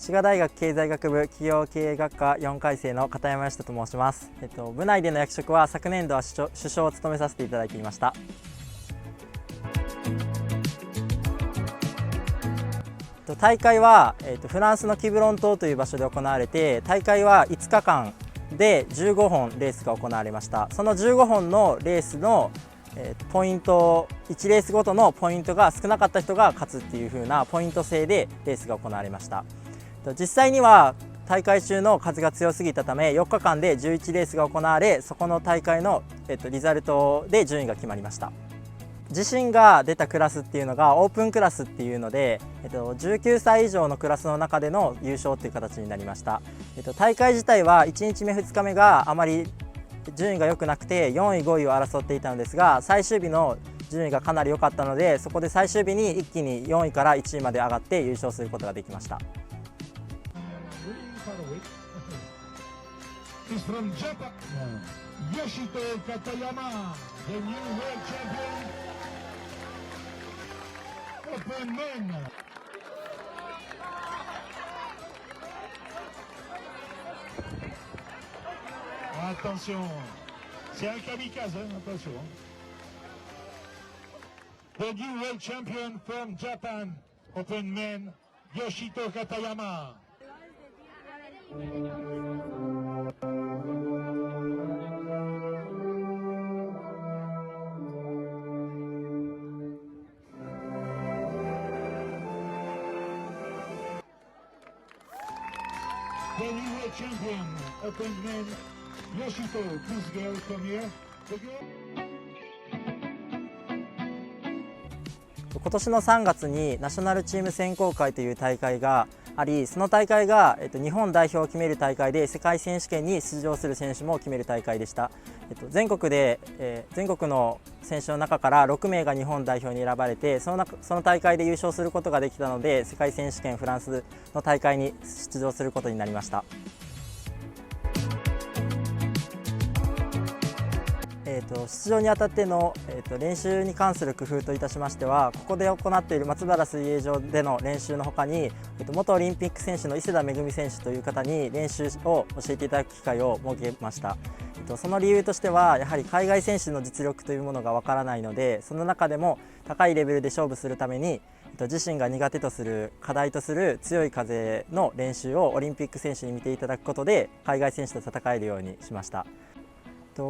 滋賀大学経済学部企業経営学科4回生の片山義人と申します。部内での役職は昨年度は主将を務めさせていただいていました。大会は、フランスのキブロン島という場所で行われて、大会は5日間で15本レースが行われました。その15本のレースのポイント、1レースごとのポイントが少なかった人が勝つっていう風なポイント制でレースが行われました。実際には大会中の風が強すぎたため4日間で11レースが行われ、そこの大会のリザルトで順位が決まりました。自身が出たクラスっていうのがオープンクラスっていうので、19歳以上のクラスの中での優勝っていう形になりました。大会自体は1日目2日目があまり順位が良くなくて4位5位を争っていたのですが、最終日の順位がかなり良かったので、そこで最終日に一気に4位から1位まで上がって優勝することができました。Attention, c'est un kamikaze, hein, attention. The new world champion from Japan, Open Men, Yoshito Katayama. The new world champion, Open Men, Yoshito, please girl, come here. The girl. 今年の3月にナショナルチーム選考会という大会があり、その大会が、日本代表を決める大会で世界選手権に出場する選手も決める大会でした。全国の選手の中から6名が日本代表に選ばれて、その大会で優勝することができたので、世界選手権フランスの大会に出場することになりました。出場にあたっての、練習に関する工夫といたしましては、ここで行っている松原水泳場での練習のほかに、元オリンピック選手の伊勢田めぐみ選手という方に練習を教えていただく機会を設けました。その理由としては、やはり海外選手の実力というものがわからないので、その中でも高いレベルで勝負するために、自身が苦手とする課題とする強い風の練習をオリンピック選手に見ていただくことで、海外選手と戦えるようにしました。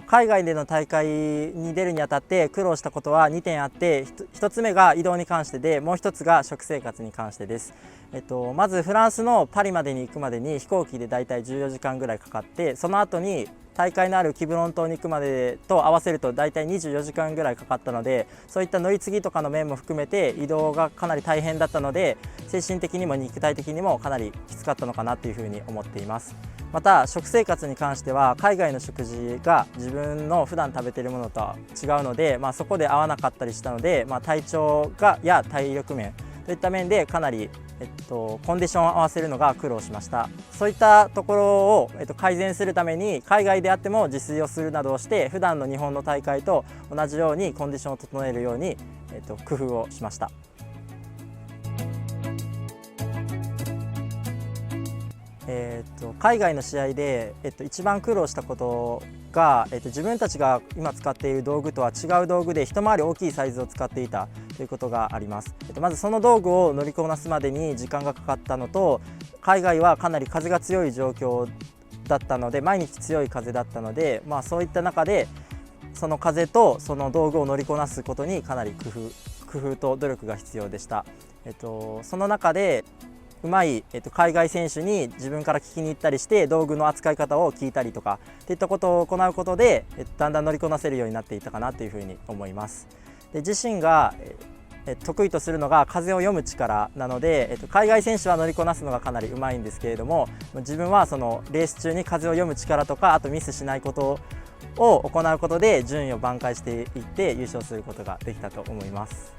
海外での大会に出るにあたって苦労したことは2点あって、1つ目が移動に関してで、もう1つが食生活に関してです。まずフランスのパリまでに行くまでに飛行機でだいたい14時間ぐらいかかって、その後に大会のあるキブロン島に行くまでと合わせるとだいたい24時間ぐらいかかったので、そういった乗り継ぎとかの面も含めて移動がかなり大変だったので、精神的にも肉体的にもかなりきつかったのかなというふうに思っています。また食生活に関しては、海外の食事が自分の普段食べているものとは違うので、そこで合わなかったりしたので、体調や体力面といった面でかなり、コンディションを合わせるのが苦労しました。そういったところを、改善するために海外であっても自炊をするなどをして、普段の日本の大会と同じようにコンディションを整えるように、工夫をしました。海外の試合で、一番苦労したことが、自分たちが今使っている道具とは違う道具で一回り大きいサイズを使っていたということがあります。まずその道具を乗りこなすまでに時間がかかったのと、海外はかなり風が強い状況だったので、毎日強い風だったので、そういった中でその風とその道具を乗りこなすことにかなり工夫と努力が必要でした。その中でうまい、海外選手に自分から聞きに行ったりして、道具の扱い方を聞いたりとかといったことを行うことで、だんだん乗りこなせるようになっていったかなというふうに思います。で、自身が得意とするのが風を読む力なので、海外選手は乗りこなすのがかなりうまいんですけれども、自分はそのレース中に風を読む力とか、あとミスしないことを行うことで順位を挽回していって優勝することができたと思います。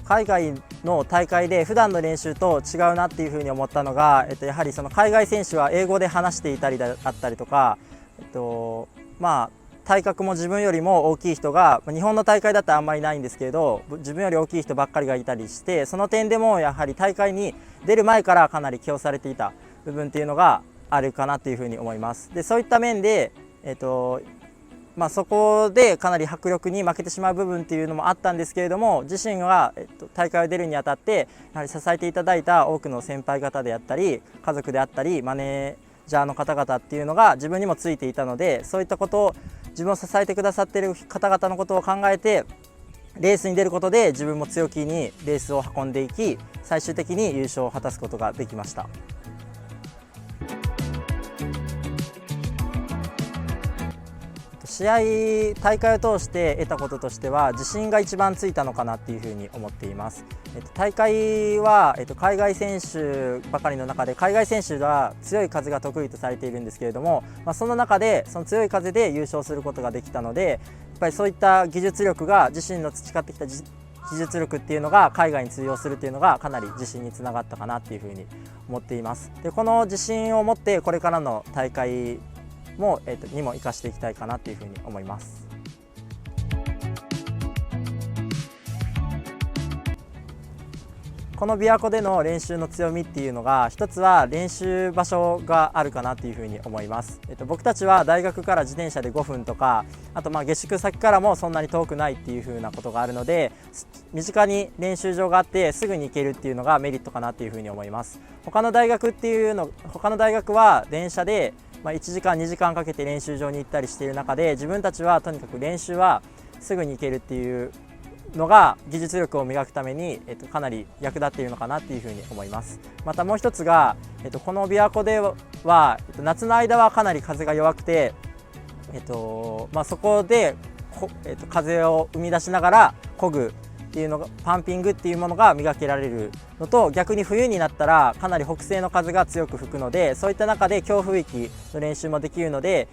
海外の大会で普段の練習と違うなっていうふうに思ったのが、やはりその海外選手は英語で話していたりだったりとか、体格も自分よりも大きい人が、日本の大会だったらあんまりないんですけれど、自分より大きい人ばっかりがいたりして、その点でもやはり大会に出る前からかなり気をされていた部分っていうのがあるかなというふうに思います。でそういった面で、そこでかなり迫力に負けてしまう部分っていうのもあったんですけれども、自身が、大会を出るにあたってやはり支えていただいた多くの先輩方であったり家族であったりマネージャーの方々っていうのが自分にもついていたので、そういったことを自分を支えてくださっている方々のことを考えてレースに出ることで自分も強気にレースを運んでいき、最終的に優勝を果たすことができました。試合大会を通して得たこととしては、自信が一番ついたのかなっていうふうに思っています。大会は、海外選手ばかりの中で、海外選手は強い風が得意とされているんですけれども、その中でその強い風で優勝することができたので、やっぱりそういった技術力が、自身の培ってきた技術力っていうのが海外に通用するっていうのがかなり自信につながったかなっていうふうに思っています。でこの自信を持ってこれからの大会も、にも生かしていきたいかなというふうに思います。この琵琶湖での練習の強みっていうのが、一つは練習場所があるかなというふうに思います。僕たちは大学から自転車で5分とか、あと下宿先からもそんなに遠くないっていうふうなことがあるので、身近に練習場があってすぐに行けるっていうのがメリットかなというふうに思います。他の大学は電車で1時間2時間かけて練習場に行ったりしている中で、自分たちはとにかく練習はすぐに行けるっていうのが技術力を磨くために、かなり役立っているのかなっていうふうに思います。またもう一つが、この琵琶湖では、夏の間はかなり風が弱くて、そこで風を生み出しながら漕ぐっていうのが、パンピングっていうものが磨けられるのと、逆に冬になったらかなり北西の風が強く吹くので、そういった中で強風域の練習もできるので、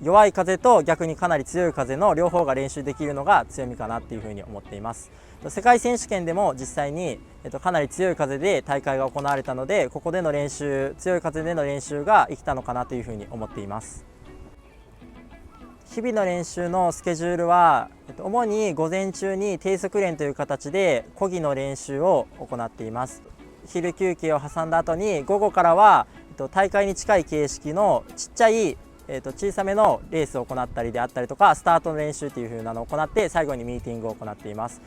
弱い風と逆にかなり強い風の両方が練習できるのが強みかなっていうふうに思っています。世界選手権でも実際に、かなり強い風で大会が行われたので、ここでの練習、強い風での練習が生きたのかなというふうに思っています。日々の練習のスケジュールは、主に午前中に低速練という形で漕ぎの練習を行っています。昼休憩を挟んだ後に午後からは大会に近い形式のちっちゃい小さめのレースを行ったりであったりとか、スタートの練習という風なのを行って最後にミーティングを行っています。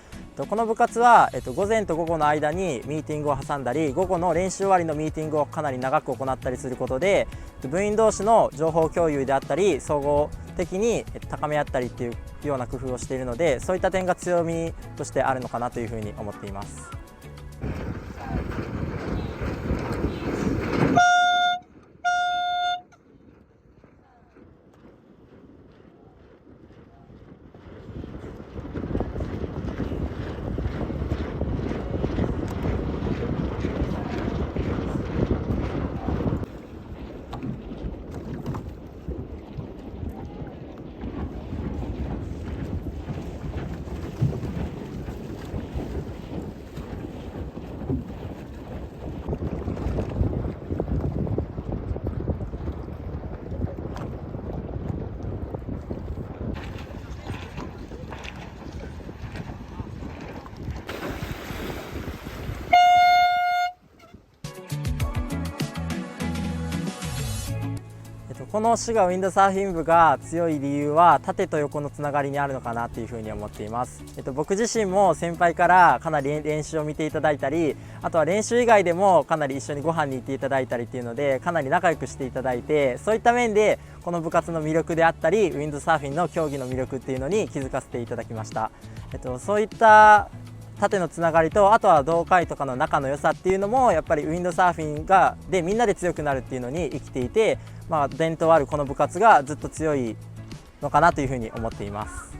この部活は午前と午後の間にミーティングを挟んだり、午後の練習終わりのミーティングをかなり長く行ったりすることで、部員同士の情報共有であったり総合的に高め合ったりっていうような工夫をしているので、そういった点が強みとしてあるのかなというふうに思っています。この滋賀ウィンドサーフィン部が強い理由は縦と横のつながりにあるのかなというふうに思っています。僕自身も先輩からかなり練習を見ていただいたり、あとは練習以外でもかなり一緒にご飯に行っていただいたりっていうので、かなり仲良くしていただいて、そういった面でこの部活の魅力であったりウィンドサーフィンの競技の魅力っていうのに気づかせていただきました。そういった縦のつながりと、あとは同会とかの仲の良さっていうのもやっぱりウィンドサーフィンでみんなで強くなるっていうのに生きていて、伝統あるこの部活がずっと強いのかなというふうに思っています。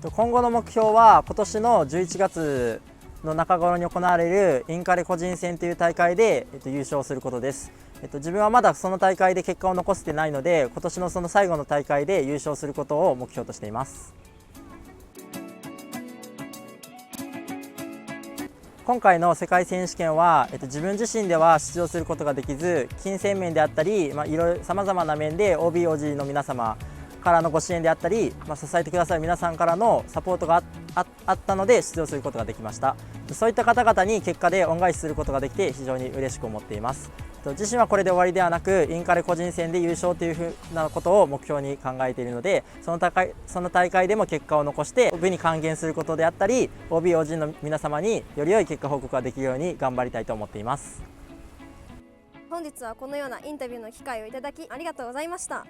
今後の目標は今年の11月の中頃に行われるインカレ個人戦という大会で優勝することです。自分はまだその大会で結果を残せてないので、今年のその最後の大会で優勝することを目標としています。今回の世界選手権は、自分自身では出場することができず、金銭面であったり、さまざまな面で OB、OG の皆様からのご支援であったり、支えてくださる皆さんからのサポートがあったので出場することができました。そういった方々に結果で恩返しすることができて非常に嬉しく思っています。自身はこれで終わりではなく、インカレ個人戦で優勝というふうなことを目標に考えているので、その大会でも結果を残して部に還元することであったり、 OB、OG の皆様により良い結果報告ができるように頑張りたいと思っています。本日はこのようなインタビューの機会をいただきありがとうございました。